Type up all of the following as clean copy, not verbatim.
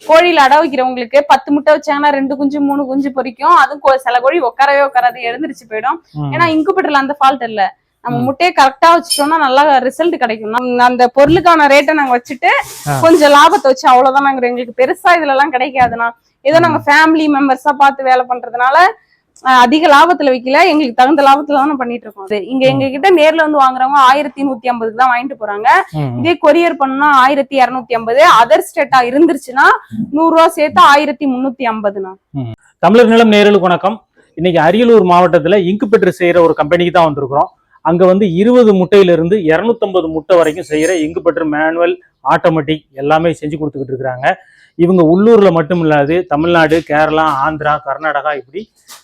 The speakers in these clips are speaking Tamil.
கோழியில அடை வைக்கிறவங்களுக்கு 10 முட்டை வச்சாங்கன்னா 2 குஞ்சு 3 குஞ்சு பொரிக்கும். அதுவும் சில கோழி உட்காரவே எழுந்திருச்சு போயிடும். ஏன்னா இன்குபேட்டர்ல அந்த ஃபால்ட் இல்ல. நம்ம முட்டையை கரெக்டா வச்சுட்டோம்னா நல்லா ரிசல்ட் கிடைக்கும். அந்த பொருளுக்கான ரேட்டை நாங்க வச்சுட்டு கொஞ்சம் லாபத்தை வச்சு அவ்வளவுதான். நாங்க எங்களுக்கு பெருசா இதுல எல்லாம் கிடைக்காதுன்னா ஏதோ நாங்க ஃபேமிலி மெம்பர்ஸா பார்த்து வேலை பண்றதுனால அதிக லாபத்துல வைக்கல, எங்களுக்கு தகுந்த லாபத்துல தான் பண்ணிட்டு இருக்கோம். இங்க எங்க கிட்ட நேர்ல வந்து வாங்குறவங்க 1150 தான் வாங்கிட்டு போறாங்க. இதே கொரியர் பண்ணா 1250. அதர் ஸ்டேட்டா இருந்துருச்சுன்னா 100 ரூபா சேர்த்து 1350. தமிழர் நிலம் நேயர்களுக்கு வணக்கம். இன்னைக்கு அரியலூர் மாவட்டத்துல இன்குபேட்டர் செய்யற ஒரு கம்பெனிக்கு தான் வந்திருக்கிறோம். அங்க வந்து 20 முட்டையிலிருந்து 250 முட்டை வரைக்கும் செய்யற இன்குபேட்டர் மேனுவல் ஆட்டோமேட்டிக் எல்லாமே செஞ்சு கொடுத்துக்கிட்டு இருக்கிறாங்க. இவங்க உள்ளூர்ல மட்டும் இல்லாது தமிழ்நாடு, கேரளா, ஆந்திரா, கர்நாடகா இப்படி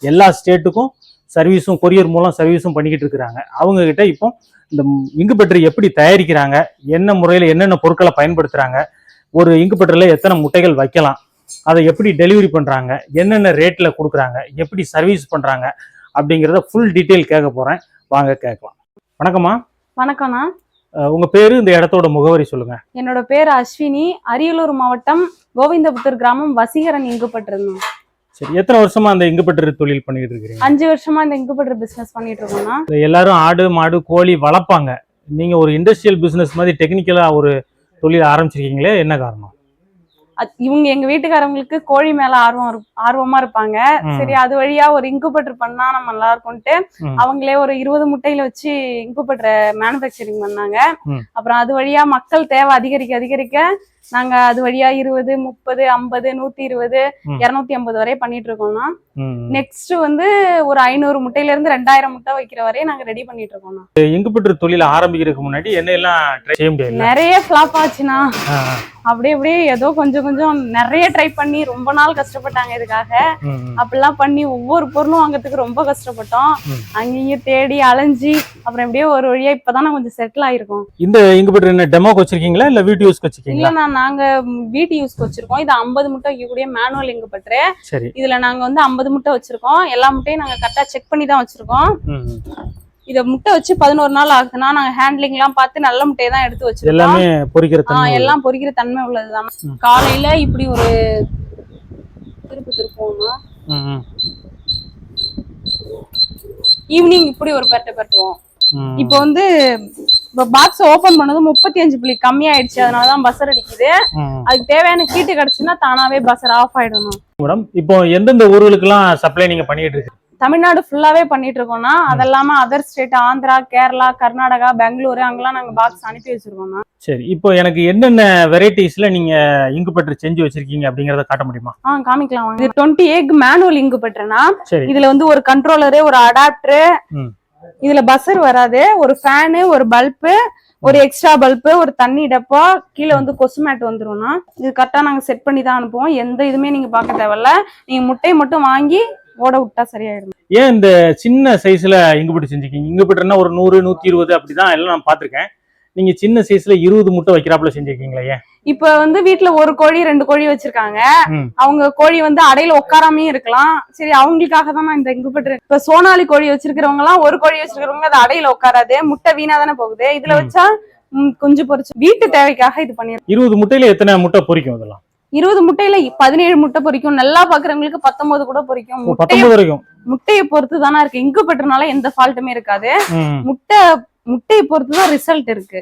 எல்லா ஸ்டேட்டுக்கும் சர்வீஸும் கொரியர் மூலம் சர்வீஸும் பண்ணிக்கிட்டு இருக்கிறாங்க. அவங்க கிட்ட இப்போ இந்த இன்குபேட்டர் எப்படி தயாரிக்கிறாங்க, என்ன முறையில் என்னென்ன பொருட்களை பயன்படுத்துறாங்க, ஒரு இன்குபேட்டர்ல எத்தனை முட்டைகள் வைக்கலாம், அதை எப்படி டெலிவரி பண்றாங்க, என்னென்ன ரேட்ல கொடுக்குறாங்க, எப்படி சர்வீஸ் பண்றாங்க அப்படிங்கிறத ஃபுல் டீட்டெயில் கேட்க போறேன். வாங்க கேட்கலாம். வணக்கம்மா. வணக்கம்ண்ணா. உங்க பேரு, இந்த இடத்தோட முகவரி சொல்லுங்க. என்னோட பேர் அஸ்வினி. அரியலூர் மாவட்டம் கோவிந்தபுத்தூர் கிராமம் வசீகரன் இன்குபேட்டர். சரி, எத்தனை வருஷமா அந்த இன்குபேட்டர் தொழில் பண்ணிட்டு இருக்கீங்க? 5 வருஷமா இந்த இன்குபேட்டர் பிசினஸ் பண்ணிட்டு இருக்கோம்னா. எல்லாரும் ஆடு மாடு கோழி வளர்ப்பாங்க. நீங்க ஒரு இண்டஸ்ட்ரியல் பிசினஸ் மாதிரி டெக்னிக்கலா ஒரு தொழில் ஆரம்பிச்சிருக்கீங்களே, என்ன காரணம்? இவங்க எங்க வீட்டுக்காரங்களுக்கு கோழி மேல ஆர்வமா இருப்பாங்க. சரி, அது வழியா ஒரு இன்குபேட்டர் பண்ணா நம்ம நல்லா இருக்கும்ட்டு அவங்களே ஒரு 20 முட்டையில வச்சு இன்குபேட்டரை மேனுபேக்சரிங் பண்ணாங்க. அப்புறம் அது வழியா மக்கள் தேவை அதிகரிக்க நாங்க அது வழியா 20, 30, 50, 120, 250 வரை பண்ணிட்டு இருக்கோம்னா. நெக்ஸ்ட் வந்து ஒரு 500 முட்டையில இருந்து 2000 முட்டை வைக்கிற வரையும் நாங்க ரெடி பண்ணிட்டு இருக்கோம். இன்குபேட்டர் தொழில் ஆரம்பிக்கிறதுக்கு முன்னாடி என்ன எல்லாம் ட்ரை செய்ய முடியாது? நிறைய ஃபிளாப் ஆச்சுன்னா அப்படியே ஏதோ கொஞ்சம் நிறைய ட்ரை பண்ணி ரொம்ப நாள் கஷ்டப்பட்டாங்க இதுக்காக. அப்படிலாம் பண்ணி ஒவ்வொரு பொருளும் வாங்கறதுக்கு ரொம்ப கஷ்டப்பட்டோம். அங்கேயும் தேடி அலைஞ்சி அப்புறம் எப்படியோ ஒரு வழியா இப்பதான் கொஞ்சம் செட்டில் ஆயிருக்கும். இந்த இன்குபேட்டர் என்ன டெமோக்கு வச்சிருக்கீங்களா இல்ல வீட்டு யூஸ்க்கு வச்சிருக்கீங்களா? இல்ல, நாங்க வீட்டு யூஸ்க்கு வச்சிருக்கோம். இது 50 முட்டை வைக்கக்கூடிய மேனுவல் இன்குபேட்டர். இதுல நாங்க வந்து 50 முட்டை வச்சிருக்கோம். எல்லா முட்டையும் நாங்க கரெக்டா செக் பண்ணி தான் வச்சிருக்கோம். இத முட்டை வச்சு 11 நாள் ஆகுதுன்னா நாங்க ஹேண்ட்லிங் எல்லாம் பார்த்து நல்ல முட்டையை தான் எடுத்து வச்சிருக்கோம். எல்லாமே பொரிக்கிற தன்மை, எல்லாம் பொரிக்கிற தன்மை உள்ளதுதான். காலையில இப்படி ஒரு திருப்போம்னா ஈவினிங் இப்படி ஒரு பெட்டுவோம். இப்போ வந்து பாக்ஸ் ஓபன் பண்ணது 35 புள்ளி கம்மியாயிடுச்சு. அதனாலதான் பசர் அடிக்குது. அதுக்கு தேவையான ஹீட்டு கிடைச்சுன்னா தானாவே பசர் ஆஃப் ஆயிடணும். மேடம், இப்போ எந்தெந்த ஊர்களுக்கு எல்லாம் சப்ளை நீங்க பண்ணிட்டு இருக்கீங்க? தமிழ்நாடு ஃபுல்லாவே பண்ணிட்டு இருக்கோம்னா. அதெல்லாம அதர் ஸ்டேட் ஆந்திரா, கேரளா, கர்நாடகா, பெங்களூரு அங்கெல்லாம் நாங்க பாக்ஸ் அனுப்பி வச்சிருக்கோம்னா. சரி, இப்போ எனக்கு என்னென்ன வெரைட்டிஸ்ல நீங்க இன்குபேட்டர் செஞ்சு வச்சிருக்கீங்க அப்படிங்கறத காட்ட முடியுமா? காமிக்கலாம். இது 20 எக் மேனுவல் இன்குபேட்டர்னா. இதுல வந்து ஒரு கண்ட்ரோலரு, ஒரு அடாப்டர், இதுல பசர் வராது, ஒரு ஃபேனு, ஒரு பல்பு, ஒரு எக்ஸ்ட்ரா பல்பு, ஒரு தண்ணி டப்பா, கீழே வந்து கொசு மேட் வந்துரும்னா. இது கரெக்டா நாங்க செட் பண்ணி தான் அனுப்புவோம். எந்த இதுவுமே நீங்க பார்க்க தேவையில்ல. நீங்க முட்டையை மட்டும் வாங்கி ஓட விட்டா சரியாயிடும். ஏன் இந்த சின்ன சைஸ்ல இன்குபேட்டர் செஞ்சிருக்கீங்க? இன்குபேட்டர்னா ஒரு 100, 120 அப்படிதான் எல்லாம் நான் பாத்திருக்கேன். நீங்க சின்ன சைஸ்ல 20 முட்டை வைக்கிறாப்புல செஞ்சிருக்கீங்களா? ஏன்? இப்ப வந்து வீட்டுல ஒரு கோழி 2 கோழி வச்சிருக்காங்க. அவங்க கோழி வந்து அடையில உட்காராமே இருக்கலாம். சரி, அவங்களுக்காக தான் நான் இந்த இன்குபேட்டர். இப்ப சோனாலி கோழி வச்சிருக்கிறவங்க எல்லாம், ஒரு கோழி வச்சிருக்கிறவங்க அது அடையில உட்காராது, முட்டை வீணா தானே போகுது. இதுல வச்சா கொஞ்சம் பொரிச்சு வீட்டு தேவைக்காக இது பண்ணிருக்கோம். 20 முட்டையில எத்தனை முட்டை பொரிக்கும்? இதெல்லாம் 20 முட்டையில 17 முட்டை பொரிக்கும். நல்லா பாக்குறவங்களுக்கு 19 கூட பொரிக்கும். 19 வரைக்கும் முட்டையை பொறுத்து தானே இருக்கு. இன்குபேட்டர்னால எந்த ஃபால்ட்டுமே இருக்காது. முட்டையை பொறுத்துதான் ரிசல்ட் இருக்கு.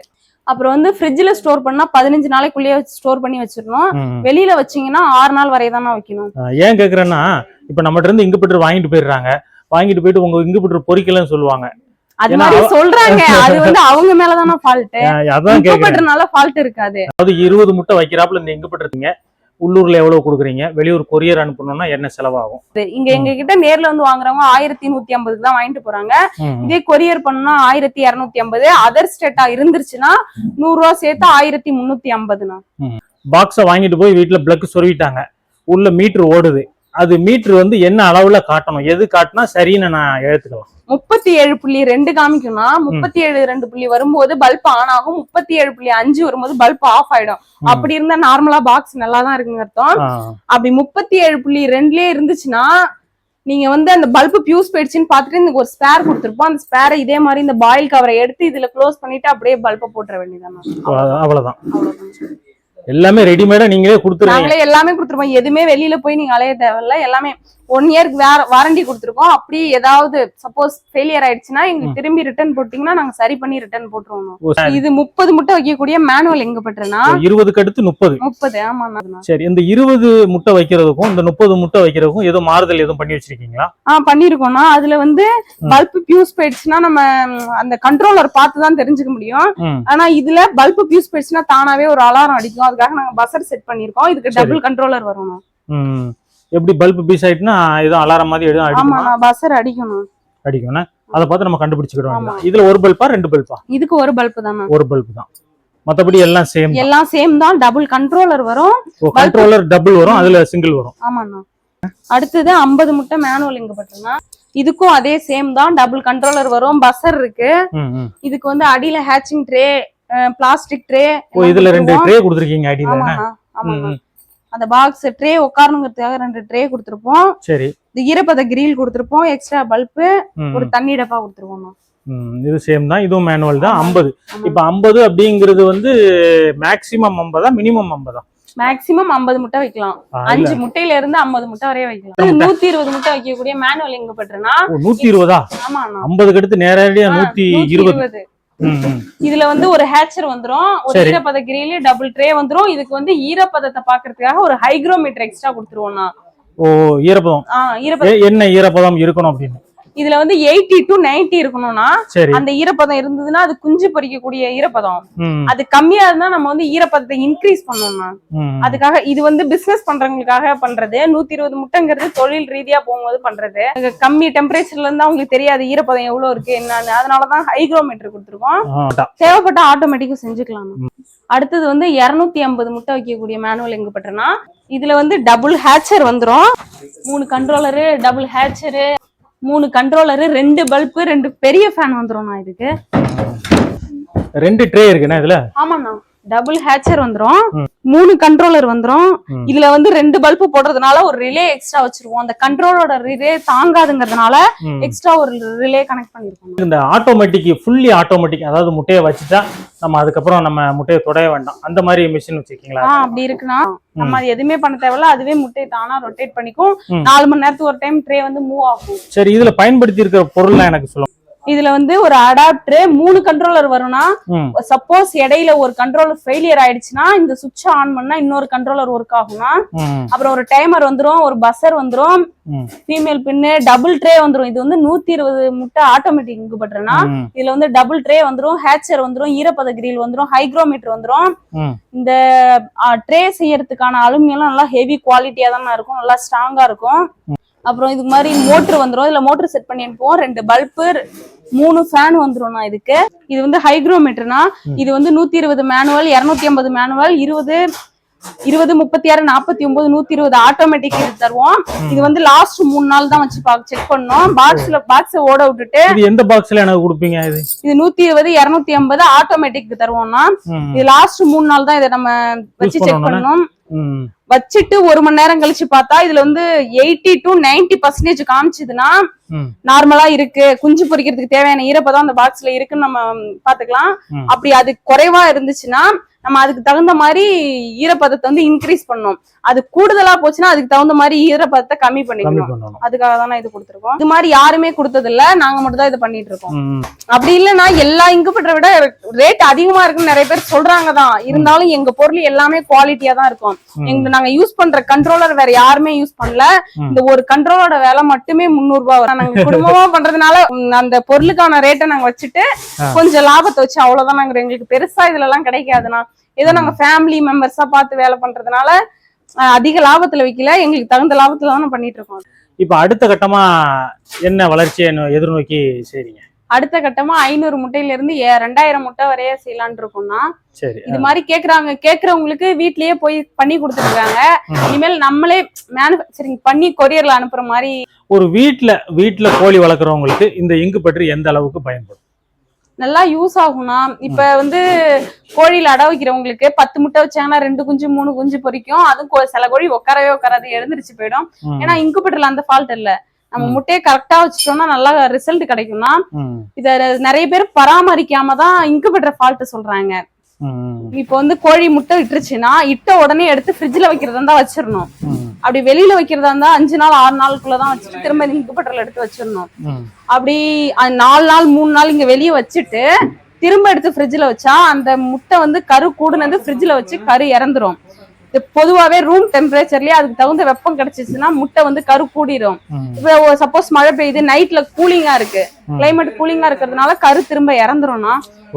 அப்புறம் வந்து ஃப்ரிட்ஜ்ல ஸ்டோர் பண்ணா 15 நாளைக்குள்ளேயே ஸ்டோர் பண்ணி வச்சிடணும். வெளியில வச்சீங்கன்னா 6 நாள் வரை தானே வைக்கணும். ஏன் கேக்குறேன்னா, இப்ப நம்மகிட்ட இருந்து இன்குபேட்டர் வாங்கிட்டு போயிடுறாங்க. வாங்கிட்டு போயிட்டு உங்க இன்குபேட்டர் பொரிக்கலன்னு சொல்லுவாங்க. அது மாதிரி சொல்றாங்க. அது வந்து அவங்க மேலதான ஃபால்ட். இன்குபேட்டர்னால ஃபால்ட் இருக்காது. அது 20 முட்டை வைக்கிறாப்புல இந்த இன்குபேட்டர் உள்ளூர்ல எவ்வளவு கொடுக்குறீங்க? வெளியூர் கொரியர் அனுப்பணும்னா என்ன செலவாகும்? இங்க எங்க கிட்ட நேர்ல வந்து வாங்குறவங்க 1150 தான் வாங்கிட்டு போறாங்க. இதே கொரியர் பண்ணா 1250. அதர் ஸ்டேட்டா இருந்துருச்சுன்னா 100 ரூபா சேர்த்து 1350. பாக்ஸ வாங்கிட்டு போய் வீட்டுல பிளக் சொருவிட்டாங்க. உள்ள மீட்டர் ஓடுது. அது மீட்டர் வந்து என்ன அளவுல காட்டணும்? எது காட்டினா சரின்னு நான் எடுத்துக்கலாம்? 37.2 காமிக்கும்னா 37.2 வரும்போது பல்ப் ஆன் ஆகும். 37.5 வரும்போது பல்ப் ஆஃப் ஆயிடும். அப்படி இருந்தா நார்மலா பாக்ஸ் நல்லா தான் இருக்குன்னு அர்த்தம். அப்படி 37.2லயே இருந்துச்சுன்னா நீங்க வந்து அந்த பல்பு பியூஸ் போயிடுச்சுன்னு பாத்துட்டு இந்த ஒரு ஸ்பேர் கொடுத்துருப்போம். அந்த ஸ்பேரை இதே மாதிரி இந்த பாயில் கவரை எடுத்து இதுல க்ளோஸ் பண்ணிட்டு அப்படியே பல்பை போட்டுற வேண்டியதான். அவ்வளவுதான். எல்லாமே ரெடிமேடா நீங்களே கொடுத்துருவீங்க. நாங்களே எல்லாமே கொடுத்துருப்போம். எதுவுமே வெளியில போய் நீங்க அலைய தேவையில்ல. எல்லாமே 1 இயர்க்கு வாரண்டி கொடுத்துருக்கோம். அப்படி ஏதாவது சப்போஸ் ஃபெயிலியர் ஆயிடுச்சுன்னா எங்களுக்கு திரும்பி ரிட்டர்ன் போட்டீங்கன்னா நாங்க சரி பண்ணி ரிட்டர்ன் போட்டுருவோம். இது 30 முட்டை வைக்கக்கூடிய மேனுவல் எங்க பட்டுனா 20க்கு அடுத்து 30. ஆமா. சரி, இந்த 20 முட்டை வைக்கிறதுக்கும் இந்த 30 முட்டை வைக்கிறதுக்கும் ஏதோ மாறுதல் எதுவும் பண்ணி வச்சிருக்கீங்களா? பண்ணிருக்கோம்னா அதுல வந்து பல்ப் பியூஸ் போயிடுச்சுன்னா நம்ம அந்த கண்ட்ரோலர் பார்த்து தான் தெரிஞ்சுக்க முடியும். ஆனா இதுல பல்ப் பியூஸ் போயிடுச்சுன்னா தானாவே ஒரு அலாரம் அடிக்கும். அதுக்காக நாங்க பஸர் செட் பண்ணிருக்கோம். இதுக்கு டபுள் கண்ட்ரோலர் வரணும். எப்படி பல்ப் பீஸ் ஆயிட்டுனா ஏதோ அலாரம் மாதிரி எதுவும் அடிக்குமா? ஆமா, பஸர் அடிக்கணும். அத பார்த்து நம்ம கண்டுபிடிச்சுக்கிறோம். இதுல ஒரு பல்பா 2 பல்பா? இதுக்கு ஒரு பல்ப் தான். ஒரு பல்ப் தான். மத்தபடி எல்லாம் சேம் தான். டபுள் கண்ட்ரோலர் வரும். கண்ட்ரோலர் டபுள் வரும், அதுல சிங்கிள் வரும். ஆமாண்ணா. அடுத்தது 50 முட்டை மேனுவல் எங்க பட்டுனா இதுக்கும் அதே சேம் தான். டபுள் கண்ட்ரோலர் வரும், பஸர் இருக்கு. இதுக்கு வந்து அடியில ஹேச்சிங் ட்ரே, பிளாஸ்டிக் ட்ரே. இதுல 2 ட்ரே கொடுத்திருக்கீங்க அடியில. ஆமாண்ணா. அந்த பாக்ஸ் ட்ரே உட்காரணுங்கிறதுக்காக 2 ட்ரே கொடுத்திருப்போம். சரி. இந்த ஈரப்பத கிரில் கொடுத்திருப்போம். எக்ஸ்ட்ரா பல்ப், ஒரு தண்ணி டப்பா கொடுத்திருப்போம். இது சேம் தான். இதுவும் மேனுவல் தான். 50. இப்ப 50 அப்படிங்கிறது வந்து மேக்ஸிமம் 50 மினிமம் 50? மேக்ஸிமம் 50 முட்டை வைக்கலாம். 5 முட்டையில இருந்து 50 முட்டை வரைய வைக்கலாம். 120 முட்டை வைக்கக்கூடிய மேனுவல் எங்க பட்டுனா 120. ஆமா. 50க்கு அடுத்து நேரடியா 120. இதுல வந்து ஒரு ஹேச்சர் வந்துரும், ஒரு ஈரப்பத கிரில், டபுள் ட்ரே வந்துரும். இதுக்கு வந்து ஈரப்பதத்தை பாக்குறதுக்காக ஒரு ஹைக்ரோமீட்டர் எக்ஸ்ட்ரா கொடுத்துருவோம்னா. ஈரப்பதம் என்ன ஈரப்பதம் இருக்கணும் அப்படின்னு இதுல வந்து 80 to 90 இருக்கணும்னா அந்த ஈரப்பதம் இருந்ததுன்னா அது குஞ்சு பொரிக்கக்கூடிய ஈரப்பதம். அது கம்மியா இருந்தா நம்ம வந்து ஈரப்பதத்தை இன்க்ரீஸ் பண்ணோம்னா. அதுக்காக இது வந்து பிசினஸ் பண்றவங்களுக்காக பண்றது. 120 முட்டைங்கிறது தொழில் ரீதியா போகும்போது பண்றது. கம்மி டெம்பரேச்சர்ல இருந்தா உங்களுக்கு தெரியாது ஈரப்பதம் எவ்வளவு இருக்கு என்னன்னு. அதனாலதான் ஹைக்ரோமீட்டர் கொடுத்துருக்கோம். தேவைப்பட்ட ஆட்டோமேட்டிக்கா செஞ்சுக்கலாம். அடுத்தது வந்து 250 முட்டை வைக்கக்கூடிய மேனுவல் எங்க பட்டுனா இதுல வந்து டபுள் ஹேச்சர் வந்துரும். 3 கண்ட்ரோலரு, டபுள் ஹேச்சரு, 3 கண்ட்ரோலரு, 2 பல்ப், 2 பெரிய ஃபேன் வந்துரும். இதுக்கு 2 ட்ரே இருக்குண்ணா இதுல. ஆமாண்ணா. டபுள் ஹேச்சர் வந்துரும், 3 கண்ட்ரோலர் வந்துரும். இதுல வந்து 2 பல்ப் போடுறதுனால ஒரு ரிலே எக்ஸ்ட்ரா வச்சிருவோம். அந்த கண்ட்ரோலோட ரிலே தாங்காதுங்கிறதுனால எக்ஸ்ட்ரா ஒரு ரிலே கனெக்ட் பண்ணிருக்கோம். இந்த ஆட்டோமேட்டிக், ஃபுல்லி ஆட்டோமேட்டிக், அதாவது முட்டையை வச்சுட்டா நம்ம அதுக்கப்புறம் நம்ம முட்டையை தொடைய வேண்டாம், அந்த மாதிரி மிஷின் வச்சிருக்கீங்களா? அப்படி இருக்குன்னா நம்ம அது எதுவுமே பண்ண தேவையில்ல. அதுவே முட்டையை தானா ரொட்டேட் பண்ணிக்கும். 4 மணி நேரத்துக்கு ஒரு டைம் ட்ரே வந்து மூவ் ஆகும். சரி, இதுல பயன்படுத்தி இருக்கிற பொருள்லாம் எனக்கு சொல்லுங்க. இதுல வந்து ஒரு அடாப்டர், 3 கண்ட்ரோலர் வரும்னா சப்போஸ் இடையில ஒரு கண்ட்ரோலர் ஃபெயிலியர் ஆயிடுச்சுன்னா இந்த சுவிட்ச் ஆன் பண்ணா இன்னொரு கண்ட்ரோலர் ஒர்க் ஆகும்னா. அப்புறம் ஒரு டைமர் வந்துரும், ஒரு பஸர் வந்துரும், ஃபீமேல் பின்னு, டபுள் ட்ரே வந்துரும். இது வந்து 120 முட்டை ஆட்டோமேட்டிக் இங்கு பட்டுறனா இதுல வந்து டபுள் ட்ரே வந்துரும், ஹேச்சர் வந்துரும், ஈரப்பத கிரில் வந்துரும், ஹைக்ரோமீட்டர் வந்துரும். இந்த ட்ரே செய்யறதுக்கான அலுமினியம் நல்லா ஹெவி குவாலிட்டியா தான் இருக்கும், நல்லா ஸ்ட்ராங்கா இருக்கும். அப்புறம் இதுக்கு மாதிரி மோட்டர் வந்துரும். இதுல மோட்டர் செட் பண்ணி அனுப்புவோம். 2 பல்பு, 3 ஃபேன் வந்துரும்னா இதுக்கு. இது வந்து ஹைக்ரோமீட்டர்னா இது வந்து 120 மேனுவல், 250 மேனுவல், 20, 36, 49, 120 ஆட்டோமேட்டிக் இது தருவோம். இது வந்து லாஸ்ட் 3 நாள் தான் வச்சு செக் பண்ணோம். பாக்ஸ் ஓட விட்டுட்டு எந்த பாக்ஸ்ல எனக்கு கொடுப்பீங்க? இது 120, 250 ஆட்டோமேட்டிக் தருவோம்னா இது லாஸ்ட் 3 நாள் தான் இதை நம்ம வச்சு செக் பண்ணணும். வச்சுட்டு 1 மணி நேரம் கழிச்சு பார்த்தா இதுல வந்து 80 to 90% காமிச்சதுன்னா நார்மலா இருக்கு, குஞ்சு பொரிக்கிறதுக்கு தேவையான ஈரப்பதம் அந்த பாக்ஸ்ல இருக்குன்னு நம்ம பாத்துக்கலாம். அப்படி அது குறைவா இருந்துச்சுன்னா நம்ம அதுக்கு தகுந்த மாதிரி ஈரப்பதத்தை வந்து இன்க்ரீஸ் பண்ணணும். அது கூடுதலா போச்சுன்னா அதுக்கு தகுந்த மாதிரி ஈரப்பதத்தை கம்மி பண்ணிக்கணும். அதுக்காக தானே இது கொடுத்துருக்கோம். இது மாதிரி யாருமே கொடுத்தது இல்ல, நாங்க மட்டும் தான் இதை பண்ணிட்டு இருக்கோம். அப்படி இல்லைன்னா எல்லா இன்குபேட்டரை விட ரேட் அதிகமா இருக்குன்னு நிறைய பேர் சொல்றாங்க தான். இருந்தாலும் எங்க பொருள் எல்லாமே குவாலிட்டியா தான் இருக்கும். நாங்க யூஸ் பண்ற கண்ட்ரோலர் வேற யாருமே யூஸ் பண்ணல. இந்த ஒரு கண்ட்ரோலோட விலை மட்டுமே 300 ரூபாய் வரும். நாங்க குடும்பமா பண்றதுனால அந்த பொருளுக்கான ரேட்டை நாங்க வச்சுட்டு கொஞ்சம் லாபத்தை வச்சு அவ்வளவுதான். நாங்க எங்களுக்கு பெருசா இதுல எல்லாம் கிடைக்காதுன்னா ஏதோ நாங்க ஃபேமிலி மெம்பர்ஸா பார்த்து வேலை பண்றதுனால அதிக லாபத்துல வைக்கல, எங்களுக்கு தகுந்த லாபத்துல தான் பண்ணிட்டு இருக்கோம். இப்ப அடுத்த கட்டமா என்ன வளர்ச்சியை எதிர்நோக்கி செய்றீங்க? அடுத்த கட்டமா 500 முட்டையில இருந்து 2000 முட்டை வரைய செய்யலான் இருக்கோம்னா. இது மாதிரி கேக்குறவங்களுக்கு வீட்லயே போய் பண்ணி கொடுத்துருக்காங்க. இனிமேல் நம்மளே மேனுஃபேக்சரிங் பண்ணி கொரியர்ல அனுப்புற மாதிரி. ஒரு வீட்ல கோழி வளர்க்குறவங்களுக்கு இந்த இன்குபேட்டர் எந்த அளவுக்கு பயன்படும்? நல்லா யூஸ் ஆகும்னா, இப்ப வந்து கோழியில அடை வைக்கிறவங்களுக்கு 10 முட்டை வச்சாங்கன்னா 2 குஞ்சு 3 குஞ்சு பொரிக்கும். அதுவும் சில கோழி உட்காரவே எழுந்திரிச்சு போயிடும். ஏன்னா இன்குபேட்டர்ல அந்த ஃபால்ட் இல்ல. நம்ம முட்டையை கரெக்டா வச்சுட்டோம்னா நல்லா ரிசல்ட் கிடைக்கும்னா. இத நிறைய பேர் பராமரிக்காம தான் இன்குபேட்டர் ஃபால்ட் சொல்றாங்க. இப்போ வந்து கோழி முட்டை இட்டுருச்சுன்னா இட்ட உடனே எடுத்து ஃப்ரிட்ஜ்ல வைக்கிறதா இருந்தா வச்சிடணும். அப்படி வெளியில வைக்கிறதா இருந்தா 5 நாள் 6 நாளுக்குள்ளதான் வச்சுட்டு திரும்ப இன்குபேட்டர்ல எடுத்து வச்சிடணும். அப்படி 4 நாள் 3 நாள் இங்க வெளியே வச்சுட்டு திரும்ப எடுத்து ஃப்ரிட்ஜ்ல வச்சா அந்த முட்டை வந்து கரு கூடுனது ஃப்ரிட்ஜ்ல வச்சு கரு இறந்துரும். பொதுவாவே ரூம் டெம்பரேச்சர்லயே அதுக்கு தகுந்த வெப்பம் கிடைச்சிச்சுன்னா முட்டை வந்து கரு கூடிரும். இப்ப சப்போஸ் மழை பெய்யுது, நைட்ல கூலிங்கா இருக்கு, கிளைமேட் கூலிங்கா இருக்கிறதுனால கரு திரும்ப இறந்துரும்னா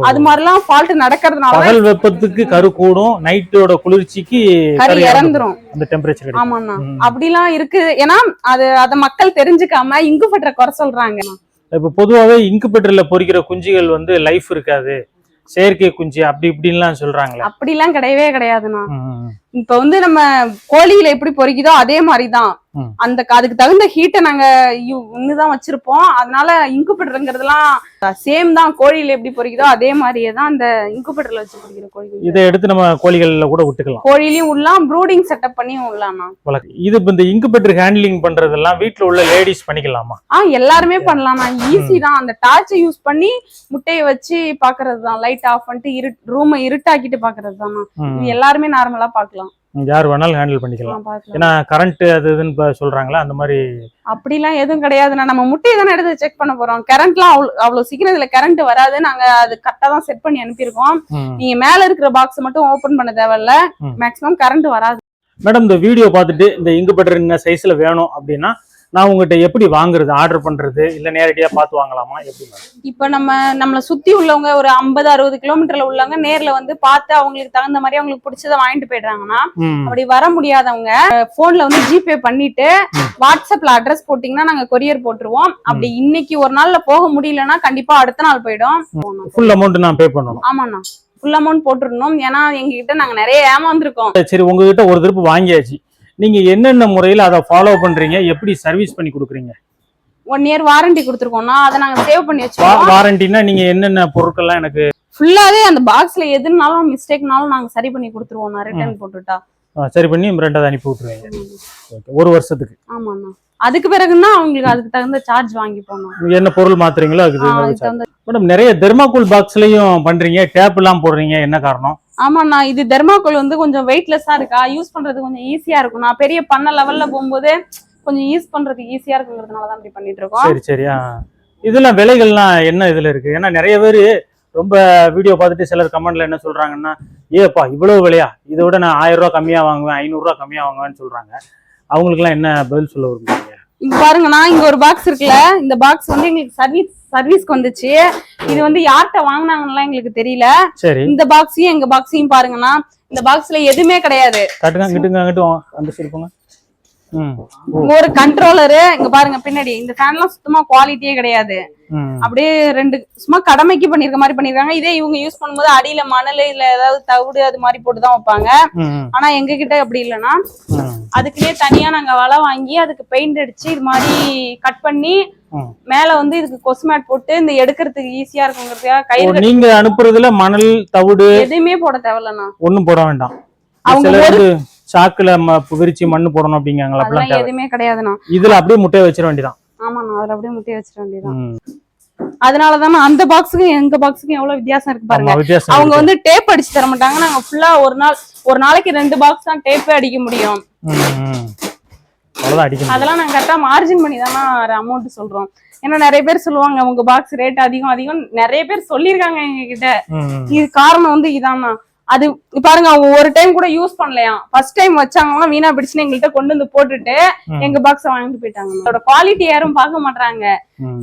அது மாதிரிலாம் ஃபால்ட் நடக்கிறதுனால பகல் வெப்பத்துக்கு கரு கூடும், நைட்டோட குளிர்ச்சிக்கு கரு இறந்துரும் அந்த டெம்பரேச்சர். ஆமாண்ணா, அப்படிலாம் இருக்கு. ஏன்னா அத மக்கள் தெரிஞ்சுக்காம இன்குபேட்டரை குறை சொல்றாங்க. இப்ப பொதுவாவே இன்குபேட்டர்ல பொரிக்கிற குஞ்சுகள் வந்து லைஃப் இருக்காது, செயற்கை குஞ்சு அப்படி இப்படின்லாம் சொல்றாங்களே. அப்படிலாம் கிடையவே கிடையாதுண்ணா. இப்ப வந்து நம்ம கோழியில எப்படி பொரிக்குதோ அதே மாதிரிதான் அதுக்கு தகுந்த ஹீட்டை நாங்க இன்னுதான் வச்சிருப்போம். அதனால இன்குபேட்டர்ங்கிறதுலாம் சேம் தான். கோழியில எப்படி பொரிக்குதோ அதே மாதிரியே தான் அந்த இன்குபேட்டர்ல வச்சு பொரிக்கிற கோழி. இதை எடுத்து நம்ம கோழிகள்ல கூட விட்டுக்கலாம், கோழிலையும் விடலாம், ப்ரூடிங் செட்டப் பண்ணியும் விடலாம்ண்ணா. இது இந்த இன்குபேட்டர் ஹேண்ட்லிங் பண்றதெல்லாம் வீட்டுல உள்ள லேடிஸ் பண்ணிக்கலாமா? எல்லாருமே பண்ணலாம்ண்ணா, ஈஸி தான். அந்த டார்ச்சை யூஸ் பண்ணி முட்டையை வச்சு பாக்குறது தான். லைட் ஆஃப் பண்ணிட்டு ரூமை இருட்டாக்கிட்டு பாக்குறது தானா. இது எல்லாருமே நார்மலா பாக்கலாம், யார் வேணாலும் ஹேண்டில் பண்ணிக்கலாம். ஏன்னா கரண்ட் அது இதுன்னு சொல்றாங்களா, அந்த மாதிரி அப்படிலாம் எதுவும் கிடையாதுண்ணா. நம்ம முட்டையை தானே எடுத்து செக் பண்ண போறோம். கரண்ட்லாம் அவ்வளவு சீக்கிரம் இதுல கரண்ட் வராது. நாங்க அது கரெக்டா தான் செட் பண்ணி அனுப்பியிருக்கோம். நீங்க மேல இருக்கிற பாக்ஸ் மட்டும் ஓபன் பண்ண தேவையில்ல, மேக்ஸிமம் கரண்ட் வராது. மேடம், இந்த வீடியோ பார்த்துட்டு இந்த இன்குபேட்டர் என்ன சைஸ்ல வேணும் அப்படின்னா நான் உங்ககிட்ட எப்படி வாங்குறது, ஆர்டர் பண்றது, இல்ல நேரடியா பார்த்து வாங்கலாமா, எப்படி? இப்ப நம்மளை சுத்தி உள்ளவங்க ஒரு 50-60 கிலோமீட்டர்ல உள்ளவங்க நேர்ல வந்து பார்த்து அவங்களுக்கு தகுந்த மாதிரி அவங்களுக்கு பிடிச்சதை வாங்கிட்டு போயிடுறாங்கன்னா, அப்படி வர முடியாதவங்க போன்ல வந்து ஜிபே பண்ணிட்டு வாட்ஸ்அப்ல அட்ரஸ் போட்டீங்கன்னா நாங்க கொரியர் போட்டுருவோம். அப்படி இன்னைக்கு ஒரு நாள்ல போக முடியலன்னா கண்டிப்பா அடுத்த நாள் போயிடும். ஃபுல் அமௌண்ட் நான் பே பண்ணணும்? ஆமாண்ணா, ஃபுல் அமௌண்ட் போட்டுருணும். ஏன்னா எங்க கிட்ட நாங்க நிறைய ஏமாந்துருக்கோம். சரி, உங்ககிட்ட ஒரு திருப்பு வாங்கியாச்சு, நீங்க என்னென்ன முறையில அதை ஃபாலோ பண்றீங்க, எப்படி சர்வீஸ் பண்ணி கொடுக்குறீங்க? 1 இயர் வாரண்டி கொடுத்துருக்கோம்னா அதை நாங்க சேவ் பண்ணி வச்சிருக்கோம். வாரண்டினா நீங்க என்னென்ன பொருட்கள்லாம் எனக்கு ஃபுல்லாவே அந்த பாக்ஸ்ல எதுனாலும் மிஸ்டேக்னாலும் நாங்க சரி பண்ணி கொடுத்துருவோம். நான் ரிட்டர்ன் போட்டுட்டா சரி பண்ணி ரெண்டாவது அனுப்பி விட்டுருவீங்க. ஒரு வருஷத்துக்கு? ஆமாண்ணா. அதுக்கு பிறகுன்னா அவங்களுக்கு அதுக்கு தகுந்த சார்ஜ் வாங்கி போனோம். என்ன பொருள் மாத்துறீங்களோ அதுக்கு. மேடம், நிறைய தெர்மாகோல் பாக்ஸ்லயும் பண்றீங்க, டேப் எல்லாம் போடுறீங்க, என்ன காரணம்? ஆமாண்ணா, இது தெர்மாகோல் வந்து கொஞ்சம் வெயிட்லெஸ்ஸா இருக்கா, யூஸ் பண்றது கொஞ்சம் ஈஸியா இருக்கும். நான் பெரிய பண்ண லெவல்ல போகும்போது கொஞ்சம் யூஸ் பண்றதுக்கு ஈஸியா இருக்குங்கிறதுனாலதான் அப்படி பண்ணிட்டு இருக்கோம். சரி சரியா. இதெல்லாம் விலைகள்லாம் என்ன இதுல இருக்கு? ஏன்னா நிறைய பேரு ரொம்ப வீடியோ பார்த்துட்டு சிலர் கமெண்ட்ல என்ன சொல்றாங்கன்னா, ஏப்பா இவ்வளவு விலையா, இதை விட நான் 1000 ரூபாய் கம்மியா வாங்குவேன், 500 ரூபாய் கம்மியா வாங்குவேன்னு சொல்றாங்க. அவங்களுக்கு எல்லாம் என்ன பதில் சொல்ல விரும்புறீங்க? இங்க பாருங்கண்ணா, இங்க ஒரு பாக்ஸ் இருக்குல்ல, இந்த பாக்ஸ் வந்து எங்களுக்கு சர்வீஸ்க்கு வந்துச்சு. இது வந்து யார்கிட்ட வாங்கினாங்கன்னு எங்களுக்கு தெரியல. சரி, இந்த பாக்ஸையும் எங்க பாக்ஸையும் பாருங்கண்ணா. இந்த பாக்ஸ்ல எதுவுமே கிடையாது. ஒரு கண்ட்ரோலரு இங்க பாருங்க பின்னாடி. இந்த ஃபேன்லாம் சுத்தமா குவாலிட்டியே கிடையாது. அப்படியே 2 சும்மா கடமைக்கு பண்ணிருக்க மாதிரி பண்ணிருக்காங்க. இதே இவங்க யூஸ் பண்ணும்போது அடியில மணல் இல்ல ஏதாவது தவிடு அது மாதிரி போட்டுதான் வைப்பாங்க. ஆனா எங்க கிட்ட அப்படி இல்லைன்னா அதுக்குள்ளே தனியா நாங்க வலை வாங்கி அதுக்கு பெயிண்ட் அடிச்சு இது மாதிரி கட் பண்ணி மேல வந்து இதுக்கு கொசுமேட் போட்டு இந்த எடுக்கிறதுக்கு ஈஸியா இருக்குங்கிறதுக்காக கயிறு. நீங்க அனுப்புறதுல மணல் தவிடு எதுவுமே போட தேவையில்லண்ணா, ஒண்ணும் போட வேண்டாம். அவங்க சாக்குல விரிச்சு மண்ணு போடணும் அப்படிங்காங்களா? அதெல்லாம் எதுவுமே கிடையாதுண்ணா. இதுல அப்படியே முட்டையை வச்சிட வேண்டியதான். ஆமாண்ணா, அதுல அப்படியே முட்டையை வச்சிட வேண்டியதான். அதனாலதான் அந்த பாக்ஸுக்கும் எங்க பாக்ஸுக்கும் எவ்வளவு வித்தியாசம் இருக்கு பாருங்க. அவங்க வந்து டேப் அடிச்சு தர மாட்டாங்க. நாங்க ஃபுல்லா ஒரு நாளைக்கு 2 பாக்ஸ் தான் டேப்பே அடிக்க முடியும். அதெல்லாம் நாங்க கரெக்டா மார்ஜின் பண்ணி தானே அமௌண்ட் சொல்றோம். ஏன்னா நிறைய பேர் சொல்லுவாங்க உங்க பாக்ஸ் ரேட் அதிகம் நிறைய பேர் சொல்லிருக்காங்க எங்க கிட்ட. இது காரணம் வந்து இதான்னா, அது பாருங்க அவங்க ஒரு டைம் கூட யூஸ் பண்ணலையா, ஃபர்ஸ்ட் டைம் வச்சாங்கன்னா வீணா பிடிச்சுன்னு எங்கள்கிட்ட கொண்டு வந்து போட்டுட்டு எங்க பாக்ஸ வாங்கிட்டு போயிட்டாங்க. அதோட குவாலிட்டி யாரும் பார்க்க மாட்டாங்க.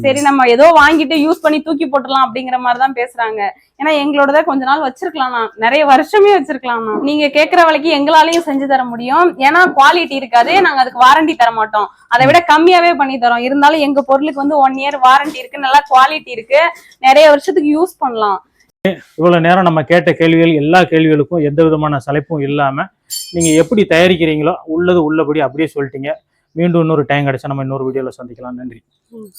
சரி நம்ம ஏதோ வாங்கிட்டு யூஸ் பண்ணி தூக்கி போட்டுடலாம் அப்படிங்கிற மாதிரிதான் பேசுறாங்க. ஏன்னா எங்களோட கொஞ்ச நாள் வச்சிருக்கலாம்னா, நிறைய வருஷமே வச்சிருக்கலாம்னா. நீங்க கேட்கிற விலைக்கு எங்களாலையும் செஞ்சு தர முடியும். ஏன்னா குவாலிட்டி இருக்காது, நாங்க அதுக்கு வாரண்டி தர மாட்டோம். அதை விட கம்மியாவே பண்ணி தரோம். இருந்தாலும் எங்க பொருளுக்கு வந்து 1 இயர் வாரண்டி இருக்கு, நல்லா குவாலிட்டி இருக்கு, நிறைய வருஷத்துக்கு யூஸ் பண்ணலாம். இவ்வளவு நேரம் நம்ம கேட்ட கேள்விகள் எல்லா கேள்விகளுக்கும் எந்த விதமான சலைப்பும் இல்லாம நீங்க எப்படி தயாரிக்கிறீங்களோ உள்ளது உள்ளபடி அப்படியே சொல்லிட்டீங்க. மீண்டும் இன்னொரு டைம் கிடைச்சா நம்ம இன்னொரு வீடியோல சந்திக்கலாம். நன்றி.